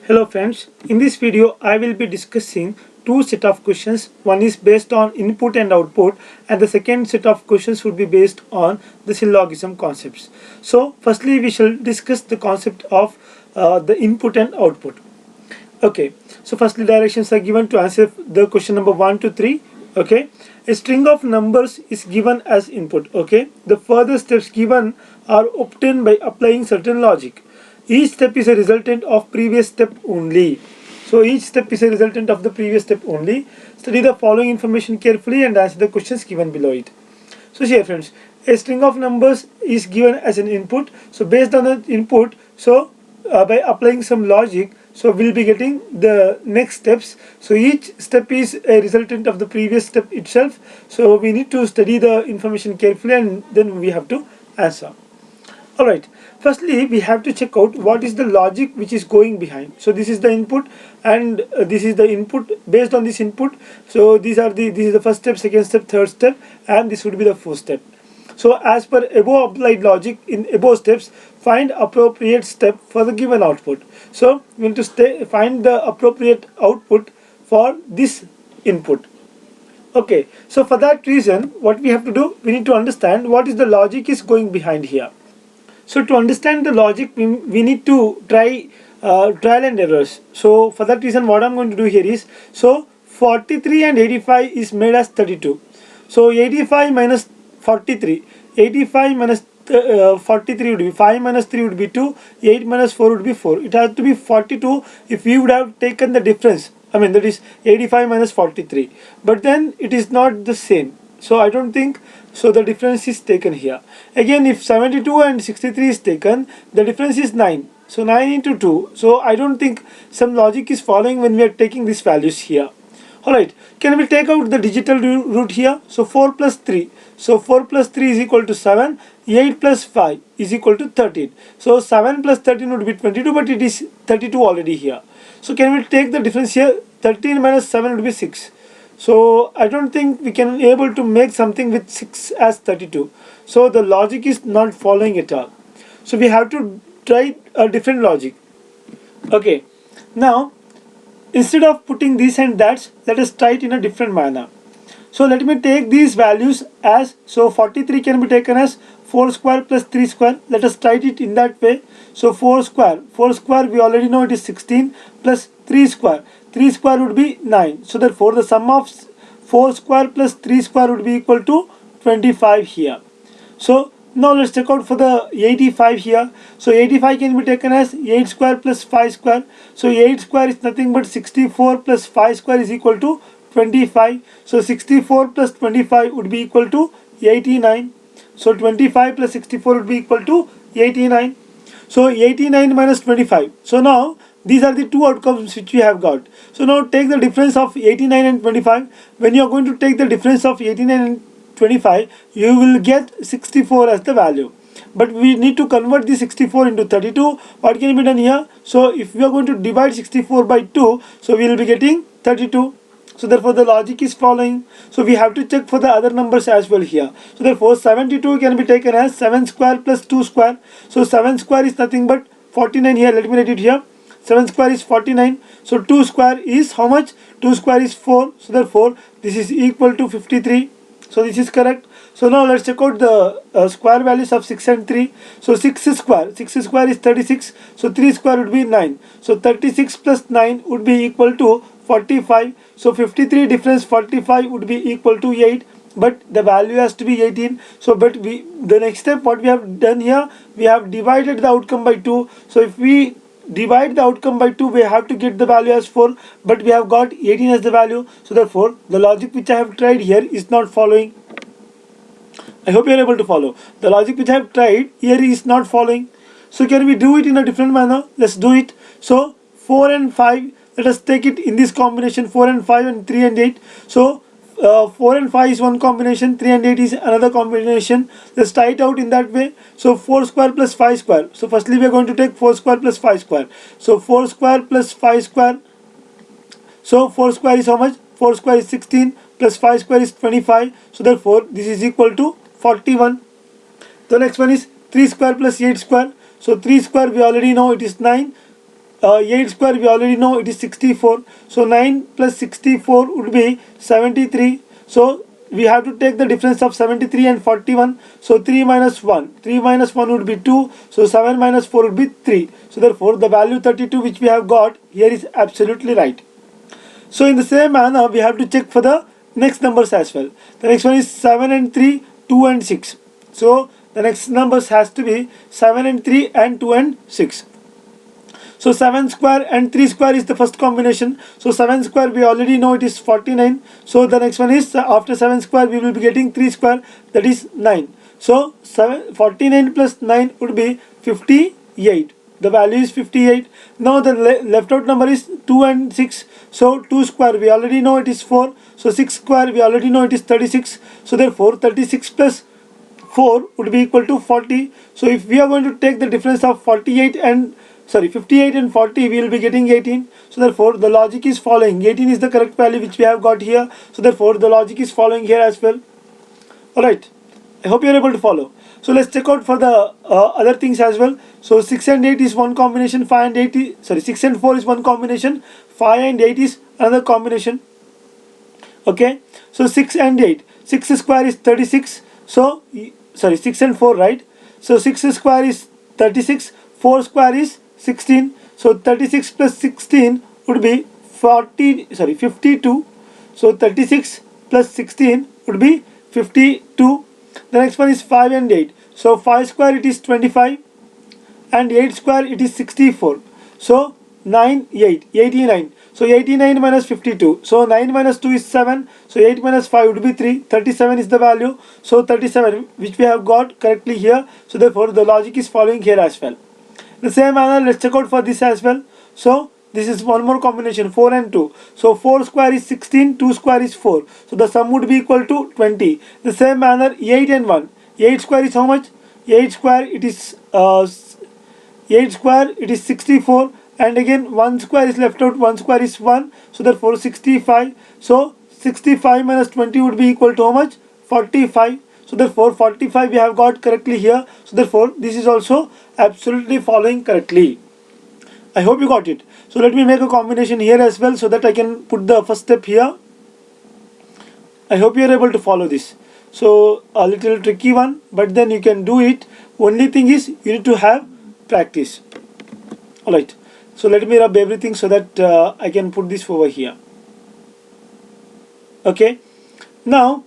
Hello friends, in this video I will be discussing two set of questions. One is based on input and output, and the second set of questions would be based on the syllogism concepts. So firstly we shall discuss the concept of the input and output. Okay, so firstly directions are given to answer the question number 1 to 3. Okay, a string of numbers is given as input. Okay, the further steps given are obtained by applying certain logic. Each step is a resultant of previous step only. So each step is a resultant of the previous step only. Study the following information carefully and answer the questions given below it. So here friends, a string of numbers is given as an input. So based on the input, by applying some logic, so we'll be getting the next steps. So each step is a resultant of the previous step itself. So we need to study the information carefully and then we have to answer. Alright, firstly we have to check out what is the logic which is going behind. So this is the input and this is the input. Based on this input, so this is the first step, second step, third step, and this would be the fourth step. So as per above applied logic in above steps, find appropriate step for the given output. So we need to find the appropriate output for this input. Okay, so for that reason what we have to do, we need to understand what is the logic is going behind here. So to understand the logic, we need to try trial and errors. So for that reason what I'm going to do here is, so 43 and 85 is made as 32. So 85 minus 43, 85 minus 43 would be 5 minus 3 would be 2, 8 minus 4 would be 4. It has to be 42 if we would have taken the difference. I mean that is 85 minus 43. But then it is not the same. So I don't think so the difference is taken here. Again, if 72 and 63 is taken, the difference is 9. So 9 into 2. So I don't think some logic is following when we are taking these values here. Alright, can we take out the digital root here? So 4 plus 3. So 4 plus 3 is equal to 7. 8 plus 5 is equal to 13. So 7 plus 13 would be 22, but it is 32 already here. So can we take the difference here? 13 minus 7 would be 6. So I don't think we can able to make something with 6 as 32. So the logic is not following at all. So we have to try a different logic. Okay, now instead of putting this and that, let us try it in a different manner. So let me take these values as, so 43 can be taken as 4 square plus 3 square. Let us try it in that way. So 4 square we already know it is 16 plus 3 square. 3 square would be 9. So therefore the sum of 4 square plus 3 square would be equal to 25 here. So now let's check out for the 85 here. So 85 can be taken as 8 square plus 5 square. So 8 square is nothing but 64 plus 5 square is equal to 25. So 64 plus 25 would be equal to 89. So 25 plus 64 would be equal to 89. So 89 minus 25. So now these are the two outcomes which we have got. So now take the difference of 89 and 25. When you are going to take the difference of 89 and 25, you will get 64 as the value. But we need to convert the 64 into 32. What can be done here? So if we are going to divide 64 by 2, so we will be getting 32. So therefore the logic is following. So we have to check for the other numbers as well here. So therefore 72 can be taken as 7 square plus 2 square. So 7 square is nothing but 49 here. Let me write it here. 7 square is 49. So 2 square is how much? 2 square is 4. So therefore this is equal to 53. So this is correct. So now let's check out the square values of 6 and 3. So 6 square is 36. So 3 square would be 9. So 36 plus 9 would be equal to 45. So 53 difference 45 would be equal to 8. But the value has to be 18. So but the next step what we have done here, we have divided the outcome by 2. So if we divide the outcome by 2, we have to get the value as 4, but we have got 18 as the value. So therefore the logic which I have tried here is not following. I hope you are able to follow. The logic which I have tried here is not following. So can we do it in a different manner? Let's do it. So 4 and 5, let us take it in this combination, 4 and 5 and 3 and 8. So 4 and 5 is one combination, 3 and 8 is another combination. Let's try it out in that way. So 4 square plus 5 square. So firstly we are going to take 4 square plus 5 square. So 4 square plus 5 square. So 4 square is how much? 4 square is 16 plus 5 square is 25. So therefore this is equal to 41. The next one is 3 square plus 8 square. So 3 square we already know it is 9. 8 square we already know it is 64. So 9 plus 64 would be 73. So we have to take the difference of 73 and 41. So 3 minus 1. 3 minus 1 would be 2. So 7 minus 4 would be 3. So therefore the value 32 which we have got here is absolutely right. So in the same manner we have to check for the next numbers as well. The next one is 7 and 3, 2 and 6. So the next numbers has to be 7 and 3 and 2 and 6. So 7 square and 3 square is the first combination. So 7 square we already know it is 49. So the next one is after 7 square we will be getting 3 square, that is 9. So 49 plus 9 would be 58. The value is 58. Now the left out number is 2 and 6. So 2 square we already know it is 4. So 6 square we already know it is 36. So therefore 36 plus 4 would be equal to 40. So if we are going to take the difference of 58 and 58 and 40, we will be getting 18. So therefore the logic is following. 18 is the correct value which we have got here. So therefore the logic is following here as well. Alright, I hope you are able to follow. So let's check out for the other things as well. So 6 and 8 is one combination, 5 and 8 is, 6 and 4 is one combination, 5 and 8 is another combination. Okay, so 6 and 8, 6 square is 36. So 6 and 4, right? So 6 square is 36, 4 square is 16. So 36 plus 16 would be 52. So 36 plus 16 would be 52. The next one is 5 and 8. So 5 square it is 25 and 8 square it is 64. So 89. So 89 minus 52. So 9 minus 2 is 7. So 8 minus 5 would be 3. 37 is the value. So 37 which we have got correctly here. So therefore the logic is following here as well. The same manner let's check out for this as well. So this is one more combination, 4 and 2. So 4 square is 16, 2 square is 4. So the sum would be equal to 20. The same manner 8 and 1. 8 square is how much? 8 square it is 64, and again 1 square is left out, 1 square is 1. So therefore 65. So 65 minus 20 would be equal to how much? 45. So therefore 45 we have got correctly here. So therefore this is also absolutely following correctly. I hope you got it. So let me make a combination here as well so that I can put the first step here. I hope you are able to follow this. So a little tricky one, but then you can do it. Only thing is you need to have practice. Alright. So let me rub everything so that I can put this over here. Okay. Now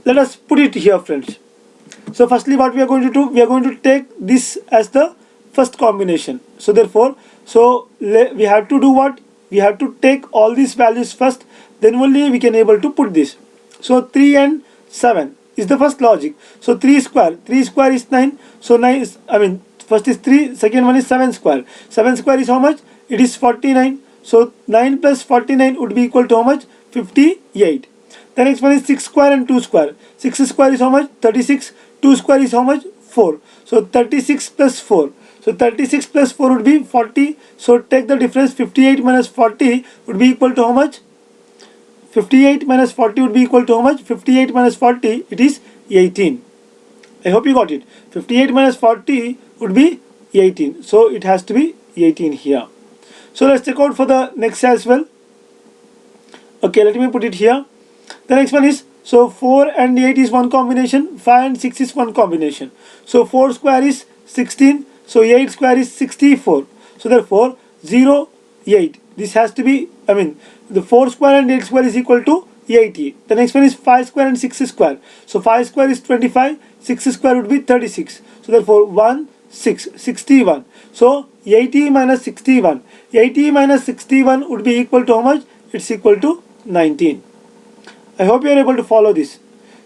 let us put it here, friends. So firstly what we are going to do, we are going to take this as the first combination. So therefore, we have to do what? We have to take all these values first, then only we can able to put this. So 3 and 7 is the first logic. So 3 square is 9. So 9 is, first is 3, second one is 7 square. 7 square is how much? It is 49. So 9 plus 49 would be equal to how much? 58. The next one is 6 square and 2 square. 6 square is how much? 36. 2 square is how much? 4. So 36 plus 4. So 36 plus 4 would be 40. So take the difference, 58 minus 40 would be equal to how much? 58 minus 40 would be equal to how much? 58 minus 40, it is 18. I hope you got it. 58 minus 40 would be 18. So it has to be 18 here. So let's check out for the next as well. Okay, let me put it here. The next one is, so 4 and 8 is one combination, 5 and 6 is one combination. So 4 square is 16, so 8 square is 64. So therefore 0, 8. This has to be, the 4 square and 8 square is equal to 80. The next one is 5 square and 6 square. So 5 square is 25, 6 square would be 36. So therefore 1, 6, 61. So 80 minus 61. 80 minus 61 would be equal to how much? It's equal to 19. I hope you are able to follow this.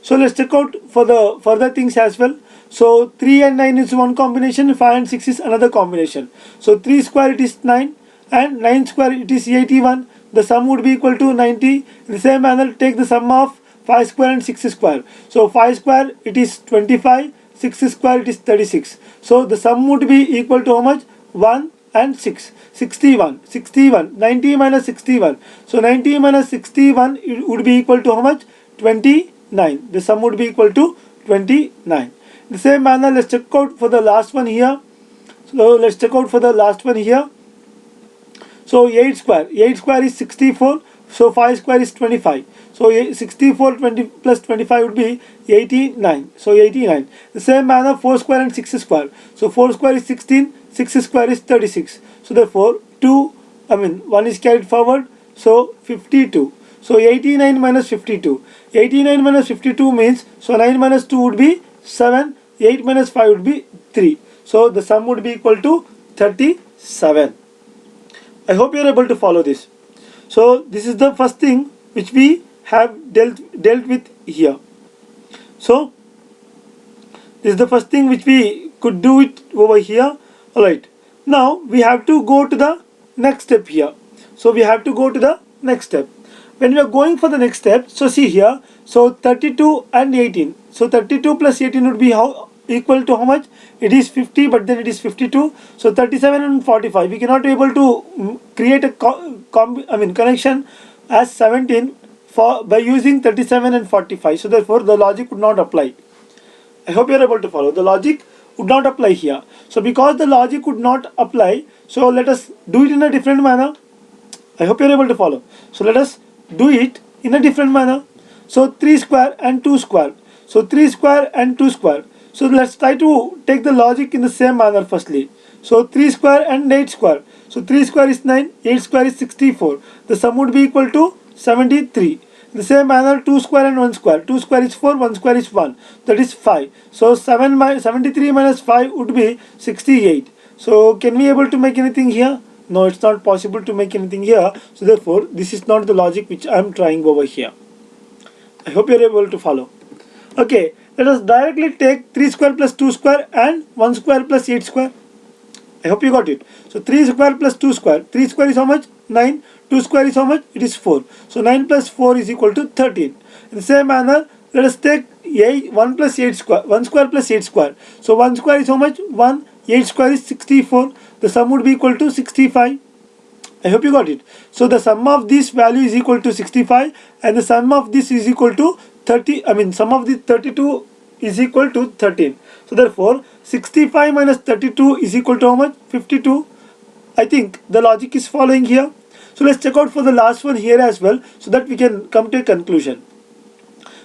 So let's check out for the further things as well. So 3 and 9 is one combination, 5 and 6 is another combination. So 3 square it is 9 and 9 square it is 81. The sum would be equal to 90. In the same manner, take the sum of 5 square and 6 square. So 5 square it is 25, 6 square it is 36. So the sum would be equal to how much? 1 and 6. 61. 90 minus 61. So 90 minus 61 it would be equal to how much? 29. The sum would be equal to 29. In the same manner, let's check out for the last one here. So let's check out for the last one here. So 8 square is 64. So 5 square is 25. So 64 20 plus 25 would be 89. So 89. The same manner 4 square and 6 square. So 4 square is 16. 6 square is 36. So therefore 1 is carried forward. So 52. So 89 minus 52. 89 minus 52 means, so 9 minus 2 would be 7. 8 minus 5 would be 3. So the sum would be equal to 37. I hope you are able to follow this. So this is the first thing which we have dealt with here. So this is the first thing which we could do it over here. Alright. Now we have to go to the next step here. So we have to go to the next step. When we are going for the next step, so see here, so 32 and 18. So 32 plus 18 would be equal to how much? It is 50, but then it is 52. So 37 and 45. We cannot be able to create a connection as 17 by using 37 and 45. So therefore the logic would not apply. I hope you are able to follow. The logic would not apply here. So because the logic would not apply, so let us do it in a different manner. I hope you are able to follow. So let us do it in a different manner. So 3 square and 2 square. So 3 square and 2 square. So let's try to take the logic in the same manner firstly. So 3 square and 8 square. So 3 square is 9, 8 square is 64. The sum would be equal to 73. In the same manner 2 square and 1 square. 2 square is 4, 1 square is 1. That is 5. So 73 minus 5 would be 68. So can we able to make anything here? No, it's not possible to make anything here. So therefore this is not the logic which I am trying over here. I hope you are able to follow. Okay, let us directly take 3 square plus 2 square and 1 square plus 8 square. I hope you got it. So 3 square plus 2 square. 3 square is how much? 9. 2 square is how much? It is 4. So 9 plus 4 is equal to 13. In the same manner, let us take 1 plus 8 square. 1 square plus 8 square. So 1 square is how much? 1. 8 square is 64. The sum would be equal to 65. I hope you got it. So the sum of this value is equal to 65 and the sum of this is equal to 30. Sum of the 32 is equal to 13. So therefore 65 minus 32 is equal to how much? 52. I think the logic is following here. So let's check out for the last one here as well, so that we can come to a conclusion.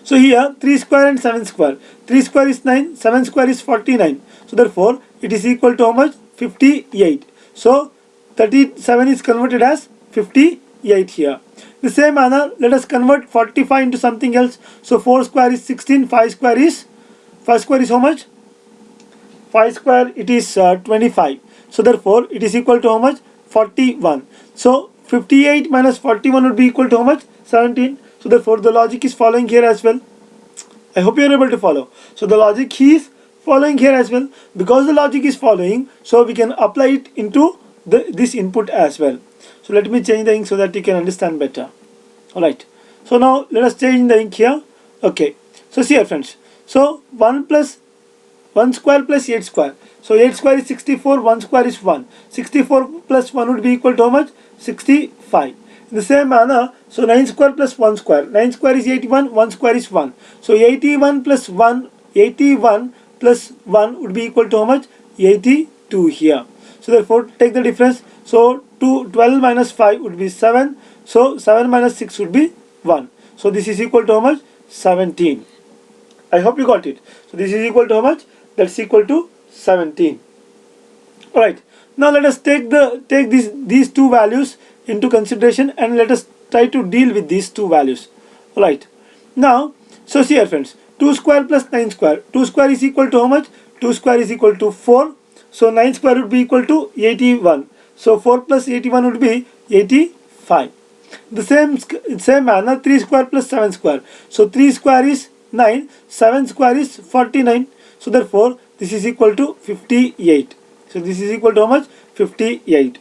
So here 3 square and 7 square. 3 square is 9, 7 square is 49. So therefore it is equal to how much? 58. So 37 is converted as 58 here. The same manner, let us convert 45 into something else. So 4 square is 16, 5 square is how much? 5 square it is 25. So therefore it is equal to how much? 41. So 58 minus 41 would be equal to how much? 17. So therefore the logic is following here as well. I hope you are able to follow. So the logic is following here as well. Because the logic is following, so we can apply it into this input as well. So let me change the ink so that you can understand better. Alright. So now let us change the ink here. Okay. So see here friends. So 1 square plus 8 square. So 8 square is 64, 1 square is 1. 64 plus 1 would be equal to how much? 65. In the same manner, so 9 square plus 1 square. 9 square is 81, 1 square is 1. So 81 plus 1 would be equal to how much? 82 here. So therefore take the difference. So 12 minus 5 would be 7. So 7 minus 6 would be 1. So this is equal to how much? 17. I hope you got it. So this is equal to how much? That's equal to 17. Alright. Now let us take these two values into consideration and let us try to deal with these two values. Alright. Now, so see here friends. 2 square plus 9 square. 2 square is equal to how much? 2 square is equal to 4. So 9 square would be equal to 81. So 4 plus 81 would be 85. The same manner 3 square plus 7 square. So 3 square is 9. 7 square is 49. So therefore this is equal to 58. So this is equal to how much? 58.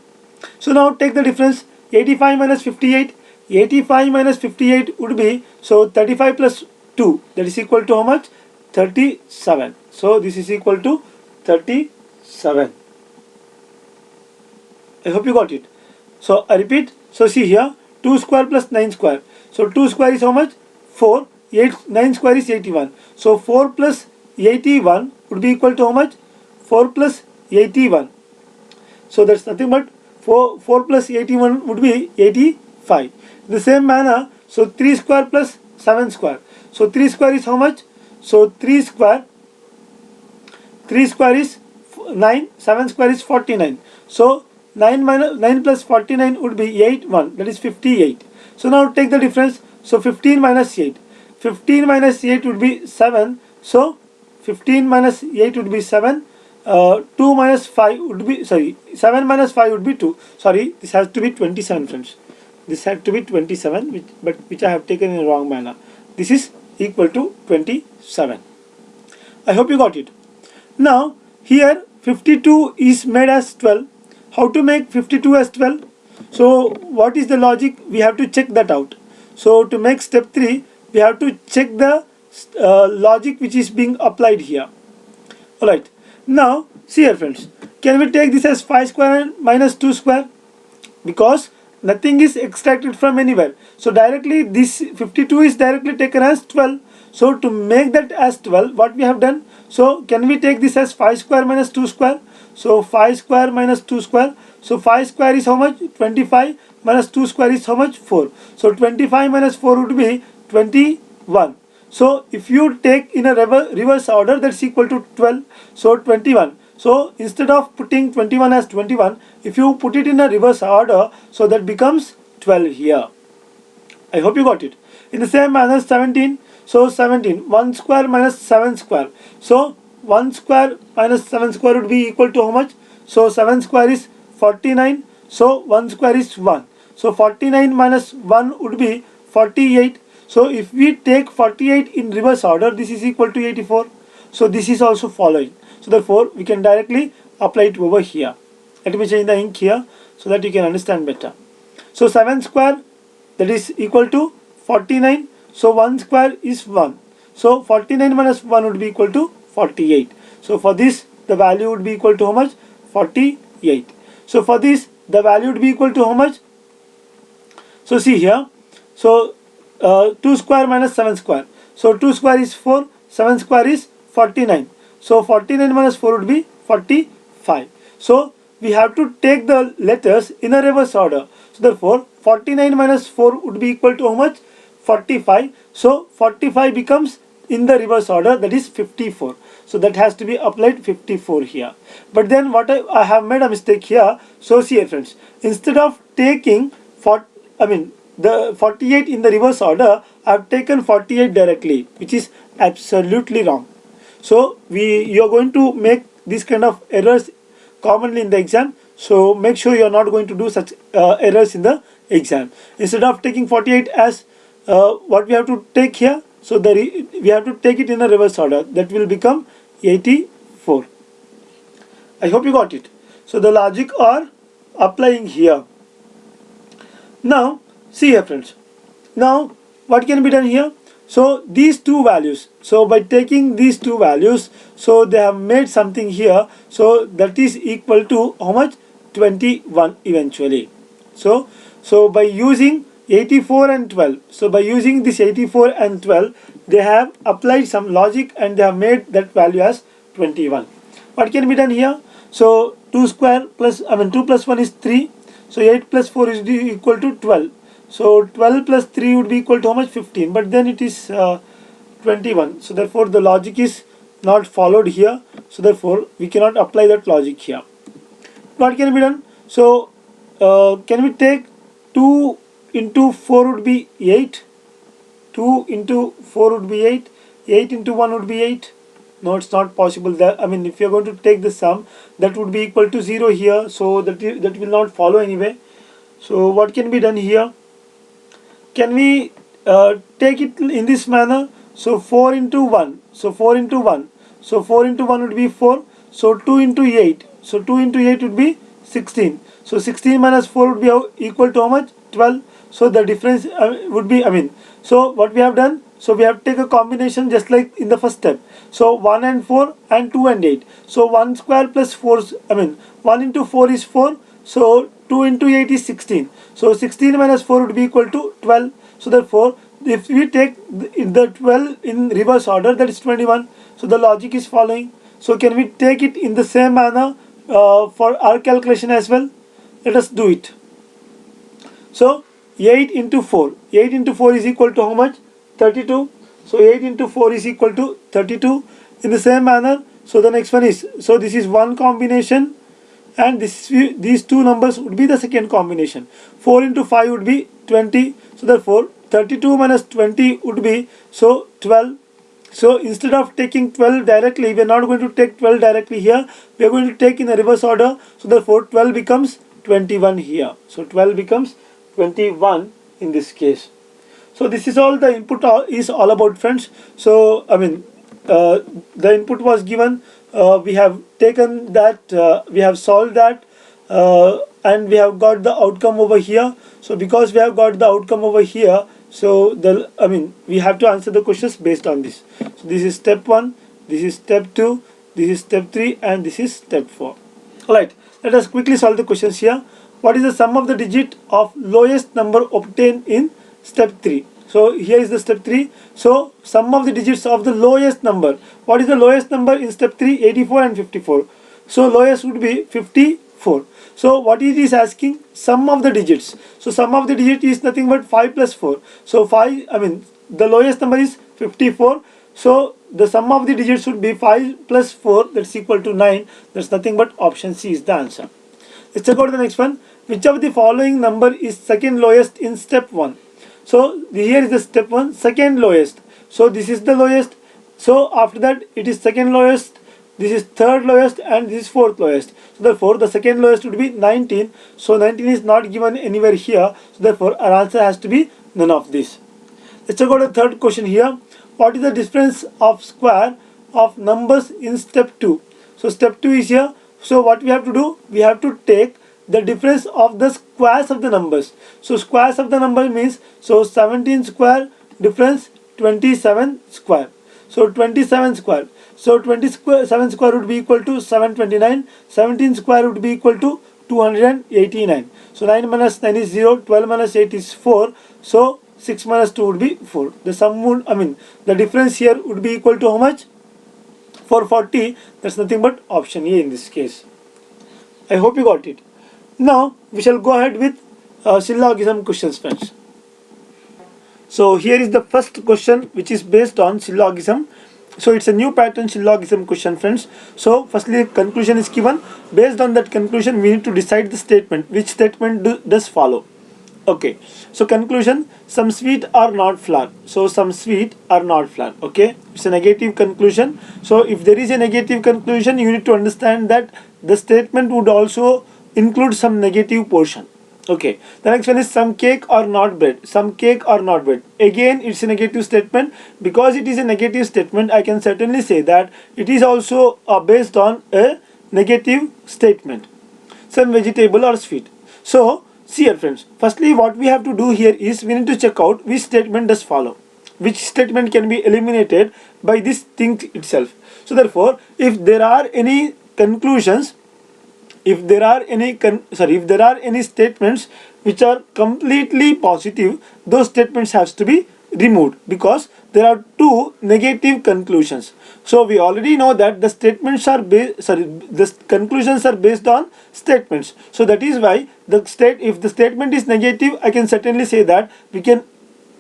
So now take the difference. 85 minus 58. 85 minus 58 would be, so 35 plus 2. That is equal to how much? 37. So this is equal to 37. I hope you got it. So I repeat. So see here. 2 square plus 9 square. So 2 square is how much? 4. 9 square is 81. So 4 plus 81 would be equal to how much? 4 plus 81. So that's nothing but 4 plus 81 would be 85. In the same manner, so 3 square plus 7 square. So 3 square is how much? So 3 square is 9, 7 square is 49. So 9 plus 49 would be 8, 1, that is 58. So now take the difference. So 15 minus 8. 15 minus 8 would be 7. So 15 minus 8 would be 7. 2 minus 5 would be, 7 minus 5 would be 2. Sorry, this has to be 27, friends. This had to be 27, which I have taken in a wrong manner. This is equal to 27. I hope you got it. Now, here 52 is made as 12. How to make 52 as 12? So, what is the logic? We have to check that out. So, to make step 3, we have to check the logic which is being applied here. Alright. Now, see here, friends. Can we take this as 5 square and minus 2 square? Because nothing is extracted from anywhere. So, directly this 52 is directly taken as 12. So, to make that as 12, what we have done? So, can we take this as 5 square minus 2 square? So, 5 square minus 2 square. So, 5 square is how much? 25 minus 2 square is how much? 4. So, 25 minus 4 would be 21. So, if you take in a reverse order, that's equal to 12. So, 21. So, instead of putting 21 as 21, if you put it in a reverse order, so that becomes 12 here. I hope you got it. In the same manner, 17. So, 17. 1 square minus 7 square. So, 1 square minus 7 square would be equal to how much? So, 7 square is 49. So, 1 square is 1. So, 49 minus 1 would be 48. So, if we take 48 in reverse order, this is equal to 84. So, this is also following. So, therefore, we can directly apply it over here. Let me change the ink here so that you can understand better. So, 7 square, that is equal to 49. So, 1 square is 1. So, 49 minus 1 would be equal to 48. So, for this, the value would be equal to how much? 48. So, for this, the value would be equal to how much? So, see here. So, 2 square minus 7 square. So, 2 square is 4, 7 square is 49. So, 49 minus 4 would be 45. So, we have to take the letters in a reverse order. So, therefore, 49 minus 4 would be equal to how much? 45. So, 45 becomes in the reverse order, that is 54. So, that has to be applied 54 here. But then what I have made a mistake here. So, see here, friends. Instead of taking the 48 in the reverse order, I have taken 48 directly, which is absolutely wrong. So, you are going to make this kind of errors commonly in the exam. So, make sure you are not going to do such errors in the exam. Instead of taking 48 as what we have to take here, so we have to take it in a reverse order. That will become 84. I hope you got it. So, the logic are applying here. Now, see here, friends. Now, what can be done here? So, these two values. So, by taking these two values, so they have made something here. So, that is equal to how much? 21 eventually. So by using 84 and 12. So, by using this 84 and 12, they have applied some logic and they have made that value as 21. What can be done here? So, 2 plus 1 is 3. So, 8 plus 4 is equal to 12. So, 12 plus 3 would be equal to how much? 15. But then it is 21. So, therefore, the logic is not followed here. So, therefore, we cannot apply that logic here. What can be done? So, can we take 2 into 4 would be 8. 2 into 4 would be 8. 8 into 1 would be 8. No, it's not possible. If you're going to take the sum, that would be equal to 0 here. So, that will not follow anyway. So, what can be done here? Can we take it in this manner? So, 4 into 1. So, 4 into 1. So, 4 into 1 would be 4. So, 2 into 8. So, 2 into 8 would be 16. So, 16 minus 4 would be equal to how much? 12. So, the difference would be, so what we have done? So, we have to take a combination just like in the first step. So, 1 and 4 and 2 and 8. So, 1 square plus 4, 1 into 4 is 4. So, 2 into 8 is 16. So, 16 minus 4 would be equal to 12. So, therefore, if we take the 12 in reverse order, that is 21. So, the logic is following. So, can we take it in the same manner? for our calculation as well. Let us do it. So 8 into 4. 8 into 4 is equal to how much? 32. So 8 into 4 is equal to 32. In the same manner, so the next one is, so this is one combination, and these two numbers would be the second combination. 4 into 5 would be 20. So therefore 32 minus 20 would be, so 12. So instead of taking 12 directly, we are not going to take 12 directly here. We are going to take in a reverse order. So therefore 12 becomes 21 here. So 12 becomes 21 in this case. So this is all the input is all about, friends. So I mean, the input was given, we have taken that, we have solved that, and we have got the outcome over here. So because we have got the outcome over here, so we have to answer the questions based on this. So this is step 1, this is step 2, this is step 3, and this is step 4. Alright, let us quickly solve the questions here. What is the sum of the digit of lowest number obtained in step 3? So here is the step 3. So sum of the digits of the lowest number. What is the lowest number in step 3? 84 and 54. So lowest would be 54. So what it is asking? Sum of the digits. So sum of the digit is nothing but 5 plus 4. So the lowest number is 54. So the sum of the digits should be 5 plus 4, that's equal to 9. That's nothing but option C is the answer. Let's check out the next one. Which of the following number is second lowest in step 1? So here is the step 1, second lowest. So this is the lowest. So after that it is second lowest, this is third lowest, and this is fourth lowest. So therefore the second lowest would be 19. So 19 is not given anywhere here. So therefore our answer has to be none of this. Let's check out the third question here. What is the difference of square of numbers in step 2? So step 2 is here. So what we have to do? We have to take the difference of the squares of the numbers. So squares of the number means, so 17 square difference 27 square. So 27 square. So 27 square would be equal to 729. 17 square would be equal to 289. So 9 minus 9 is 0. 12 minus 8 is 4. So 6 minus 2 would be 4. The sum would, the difference here would be equal to how much? 440. That's nothing but option A in this case. I hope you got it. Now we shall go ahead with syllogism questions, friends. So here is the first question, which is based on syllogism. So it's a new pattern syllogism question, friends. So firstly conclusion is given. Based on that conclusion we need to decide the statement. Which statement does follow? Okay, so conclusion, some sweet are not flour. So some sweet are not flour. Okay, it's a negative conclusion. So if there is a negative conclusion, you need to understand that the statement would also include some negative portion. Okay, the next one is some cake or not bread. Some cake or not bread. Again it's a negative statement. Because it is a negative statement, I can certainly say that it is also based on a negative statement. Some vegetable or sweet. So see here, friends, firstly what we have to do here is we need to check out which statement does follow, which statement can be eliminated by this thing itself. So therefore if there are any conclusions, if there are any statements which are completely positive, those statements have to be removed because there are two negative conclusions. So we already know that the statements are the conclusions are based on statements. So that is why if the statement is negative, I can certainly say that we can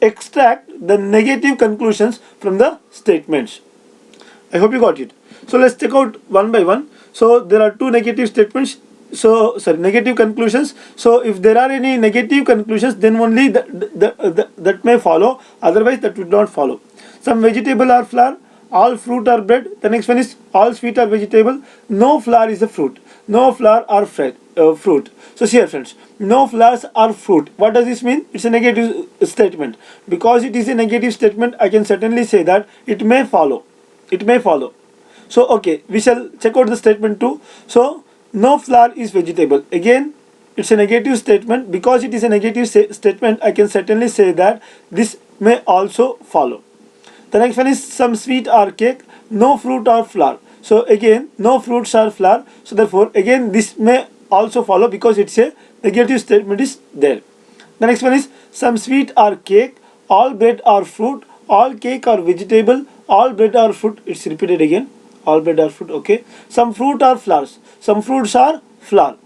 extract the negative conclusions from the statements. I hope you got it. So let's check out one by one. So there are two negative statements. Negative conclusions. So if there are any negative conclusions, then only that may follow. Otherwise, that would not follow. Some vegetable are flour. All fruit are bread. The next one is all sweet are vegetable. No flour is a fruit. No flour are fruit. So here, friends, no flowers are fruit. What does this mean? It's a negative statement. Because it is a negative statement, I can certainly say that it may follow. It may follow. So okay, we shall check out the statement 2. So no flour is vegetable. Again it's a negative statement. Because it is a negative statement, I can certainly say that this may also follow. The next one is some sweet or cake. No fruit or flour. So again no fruits or flour. So therefore again this may also follow because it's a negative statement is there. The next one is some sweet or cake. All bread or fruit. All cake or vegetable. All bread or fruit. It's repeated again. all bread are fruit. Okay, some fruit are flowers, some fruits are flower.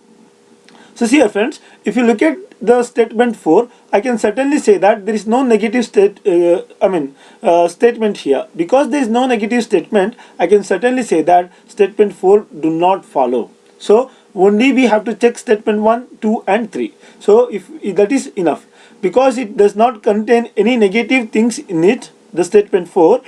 So see here friends, if you look at the statement 4, I can certainly say that there is no negative statement here. Because there is no negative statement, I can certainly say that statement 4 do not follow. So only we have to check statement 1, 2 and 3. So if that is enough, because it does not contain any negative things in it, the statement 4,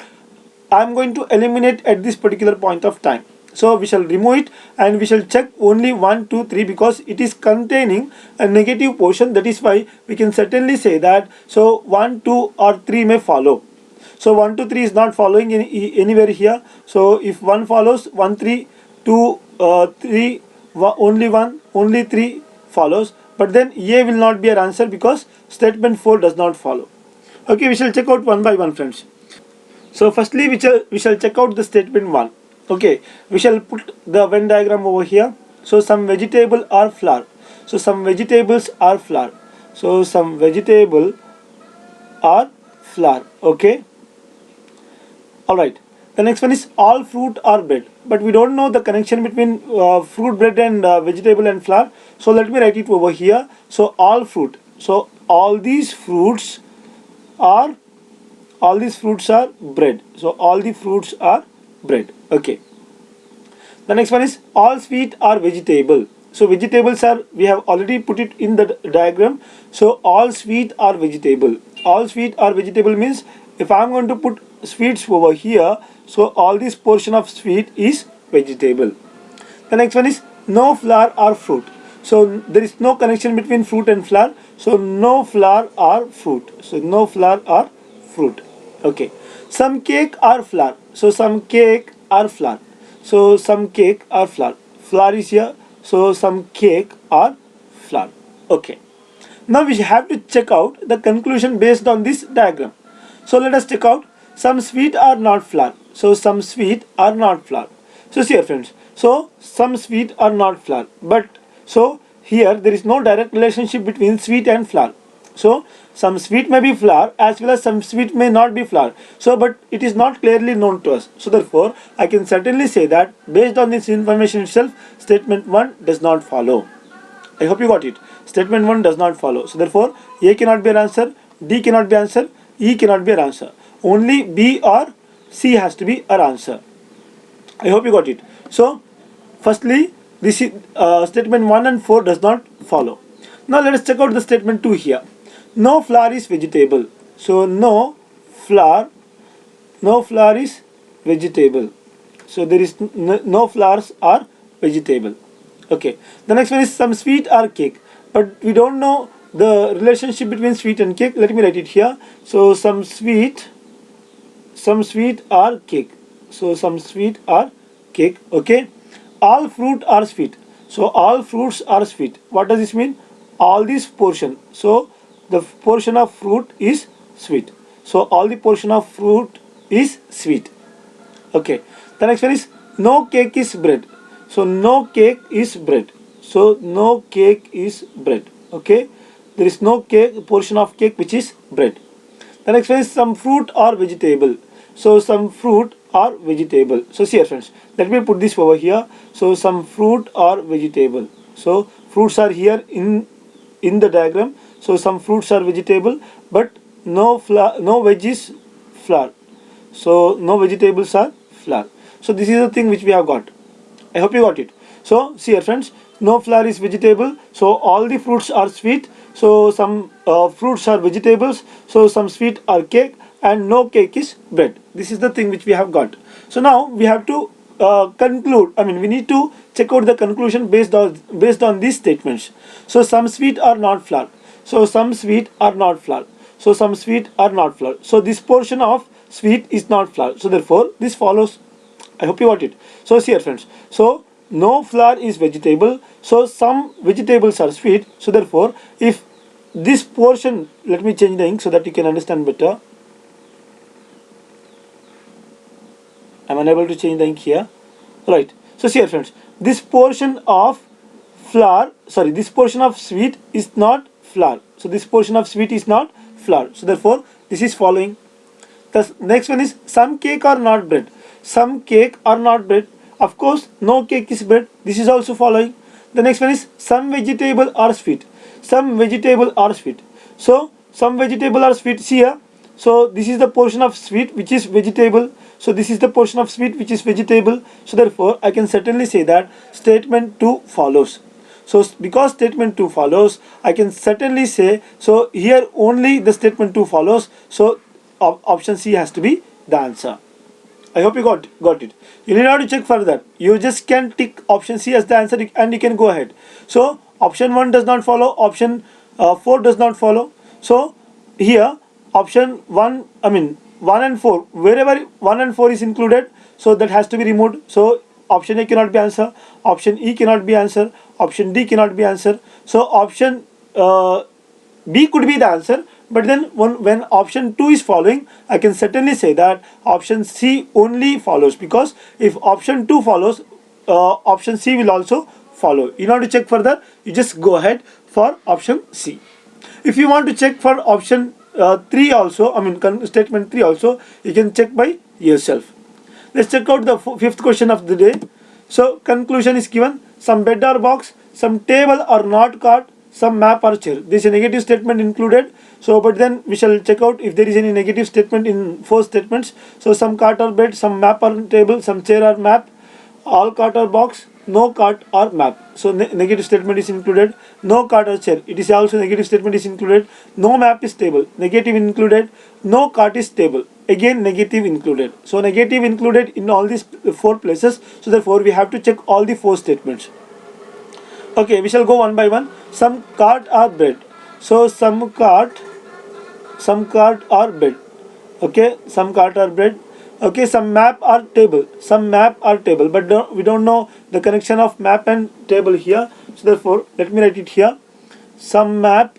I am going to eliminate at this particular point of time. So we shall remove it and we shall check only 1, 2, 3 because it is containing a negative portion. That is why we can certainly say that so 1, 2 or 3 may follow. So 1, 2, 3 is not following anywhere here. So if 1 follows, 1, 3, 2, 3, only 1, only 3 follows. But then A will not be our answer because statement 4 does not follow. Okay, we shall check out one by one, friends. So firstly we shall check out the statement 1. Okay, we shall put the Venn diagram over here. So some vegetable are flower. So some vegetables are flower. So some vegetable are flower. Okay. Alright. The next one is all fruit are bread. But we don't know the connection between fruit, bread and vegetable and flower. So let me write it over here. So all fruit. So all these fruits are bread. So all the fruits are bread. Okay. The next one is all sweet are vegetable. So vegetables are, we have already put it in the diagram. So all sweet are vegetable. All sweet are vegetable means if I am going to put sweets over here, so all this portion of sweet is vegetable. The next one is no flower are fruit. So there is no connection between fruit and flower. So no flower are fruit. So no flower are fruit. Okay. Some cake are flour. So some cake are flour. So some cake are flour. Flour is here. So some cake are flour. Okay. Now we have to check out the conclusion based on this diagram. So let us check out some sweet are not flour. So some sweet are not flour. So see here friends. So some sweet are not flour. But so here there is no direct relationship between sweet and flour. So some sweet may be flour as well as some sweet may not be flour. So but it is not clearly known to us. So therefore I can certainly say that based on this information itself, statement 1 does not follow. I hope you got it. Statement 1 does not follow. So therefore A cannot be an answer, D cannot be an answer, E cannot be an answer. Only B or C has to be our answer. I hope you got it. So firstly this is statement 1 and 4 does not follow. Now let us check out the statement 2 here. No flour is vegetable. So no flour is vegetable. So there is no flowers are vegetable. Okay. The next one is some sweet are cake. But we don't know the relationship between sweet and cake. Let me write it here. So some sweet are cake. So some sweet are cake. Okay. All fruit are sweet. So all fruits are sweet. What does this mean? All this portion. So the portion of fruit is sweet. So all the portion of fruit is sweet. Okay. The next one is no cake is bread. So no cake is bread. So no cake is bread. Okay. There is no cake portion of cake which is bread. The next one is some fruit or vegetable. So some fruit or vegetable. So see here friends, let me put this over here. So some fruit or vegetable. So fruits are here in the diagram. So some fruits are vegetable, but no veggies flour. So no vegetables are flour. So this is the thing which we have got. I hope you got it. So see here friends, no flour is vegetable. So all the fruits are sweet. So some fruits are vegetables. So some sweet are cake, and no cake is bread. This is the thing which we have got. So now we have to conclude. We need to check out the conclusion based on these statements. So some sweet are not flour. So some sweet are not flour. So some sweet are not flour. So this portion of sweet is not flour. So therefore this follows. I hope you got it. So see here friends. So no flour is vegetable. So some vegetables are sweet. So therefore if this portion, let me change the ink so that you can understand better. I'm unable to change the ink here. Right. So see here friends. This portion of this portion of sweet is not flour. So this portion of sweet is not flour. So therefore this is following. The next one is some cake are not bread. some cake are not bread. Of course, no cake is bread. This is also following. The next one is some vegetable are sweet. Some vegetable are sweet. So some vegetable are sweet here. So this is the portion of sweet which is vegetable. So this is the portion of sweet which is vegetable. So therefore I can certainly say that statement 2 follows. So because statement 2 follows, I can certainly say, so here only the statement 2 follows. So option C has to be the answer. I hope you got it. You need not to check further. You just can tick option C as the answer and you can go ahead. So option 1 does not follow. Option 4 does not follow. So here option 1, 1 and 4, wherever 1 and 4 is included, so that has to be removed. So option A cannot be answer. Option E cannot be answer. Option D cannot be answer. So option B could be the answer. But then when option 2 is following, I can certainly say that option C only follows, because if option 2 follows, option C will also follow. In order to check further, you just go ahead for option C. If you want to check for option 3 also, statement 3 also, you can check by yourself. Let's check out the fifth question of the day. So conclusion is given: some bed or box, some table or not cart, some map or chair. This is a negative statement included. So but then we shall check out if there is any negative statement in 4 statements. So some cart or bed, some map or table, some chair or map, all cart or box, no cart or map. So negative statement is included. No cart or chair, it is also negative statement is included. No map is table, negative included. No cart is table, again negative included. So negative included in all these 4 places. So therefore we have to check all the 4 statements. Okay, we shall go one by one. Some cart or bread. So some cart or bread. Okay, some cart or bread. Okay, some map or table. Some map or table, but we don't know the connection of map and table here. So therefore let me write it here. Some map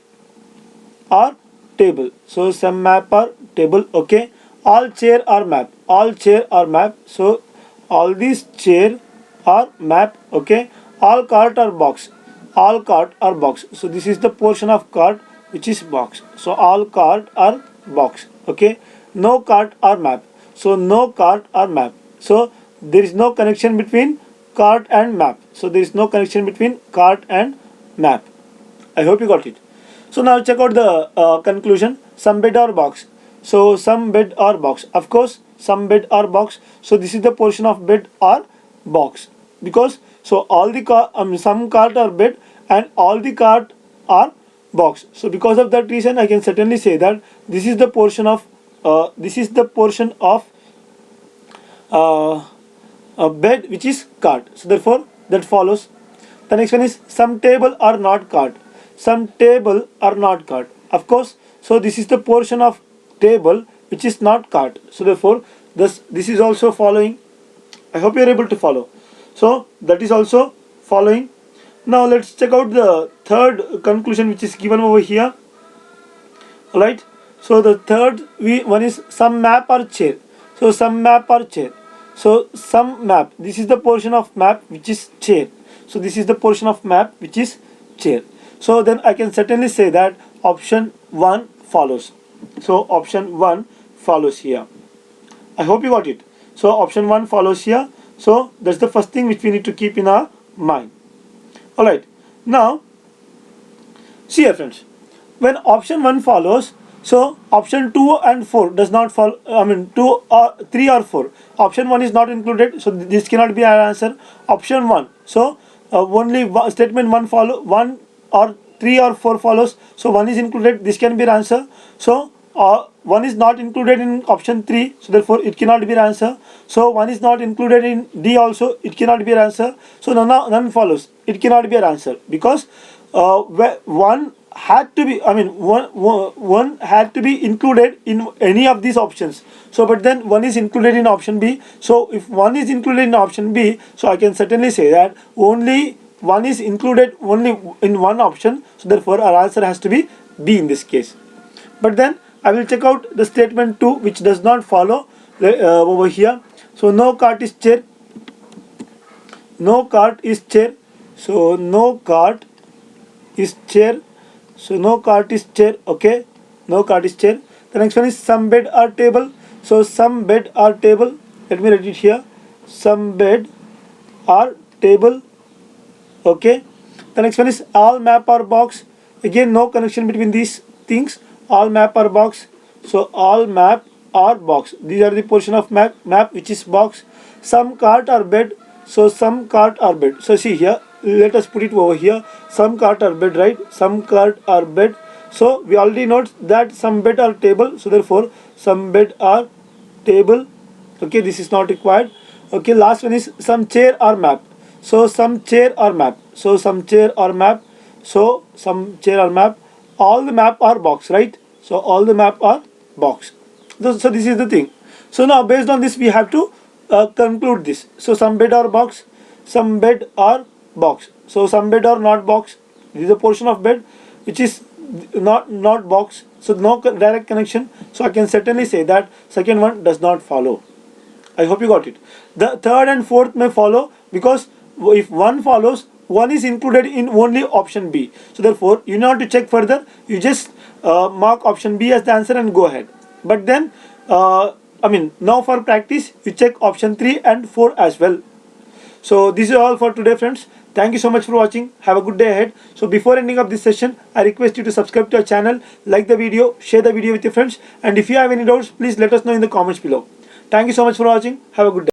or table. So some map or table. Okay, all chair or map. All chair or map. So all these chair or map. Okay, all cart or box. All cart or box. So this is the portion of cart which is box. So all cart or box. Okay, no cart or map. So no cart or map. So there is no connection between cart and map. So there is no connection between cart and map. I hope you got it. So now check out the conclusion. Some bed or box. So some bed or box. Of course, some bed or box. So this is the portion of bed or box, because so all the some cart or bed and all the cart are box. So because of that reason, I can certainly say that this is the portion of a bed which is cart. So therefore that follows. The next one is some table or not cart. Some table or not cart. Of course, so this is the portion of table which is not cart. So therefore this is also following. I hope you are able to follow. So that is also following. Now let's check out the third conclusion which is given over here. Alright. So the third one is some map or chair. So some map or chair. So some map. This is the portion of map which is chair. So this is the portion of map which is chair. So then I can certainly say that option 1 follows. So option 1 follows here. I hope you got it. So option 1 follows here. So that's the first thing which we need to keep in our mind. Alright. Now see here friends. When option 1 follows, so option 2 and 4 does not follow. 2 or 3 or 4. Option 1 is not included. So this cannot be our answer. Option 1. So only statement 1 follow. 1 or 3 or 4 follows. So 1 is included. This can be the answer. So 1 is not included in option 3. So therefore it cannot be the answer. So 1 is not included in D also. It cannot be the answer. So none follows. It cannot be an answer, because one had to be, one had to be included in any of these options. So but then 1 is included in option B. So if 1 is included in option B, so I can certainly say that only 1 is included only in one option. So therefore our answer has to be B in this case. But then I will check out the statement 2 which does not follow over here. So no cart is chair. No cart is chair. So no cart is chair. So no cart is chair. Okay, no cart is chair. The next one is some bed or table. So some bed or table. let me write it here, some bed or table. Okay, the next one is all map or box. Again, no connection between these things. All map or box. So all map or box, these are the portion of map which is box. Some cart or bed. So some cart or bed. So see here, let us put it over here, some cart or bed, right? Some cart or bed. So we already note that some bed or table, so therefore some bed or table. Okay, this is not required. Okay, last one is some chair or map. So some chair or map. So some chair or map. So some chair or map. All the map are box, right? So all the map are box. So this is the thing. So now based on this we have to conclude this. So some bed or box, some bed or box. So some bed or not box. This is a portion of bed which is not box. So no direct connection. So I can certainly say that second one does not follow. I hope you got it. The third and fourth may follow, because if one follows, one is included in only option B. So therefore, you know to check further. You just mark option B as the answer and go ahead. But then, now for practice, you check option 3 and 4 as well. So this is all for today, friends. Thank you so much for watching. Have a good day ahead. So before ending up this session, I request you to subscribe to our channel, like the video, share the video with your friends, and if you have any doubts, please let us know in the comments below. Thank you so much for watching. Have a good day.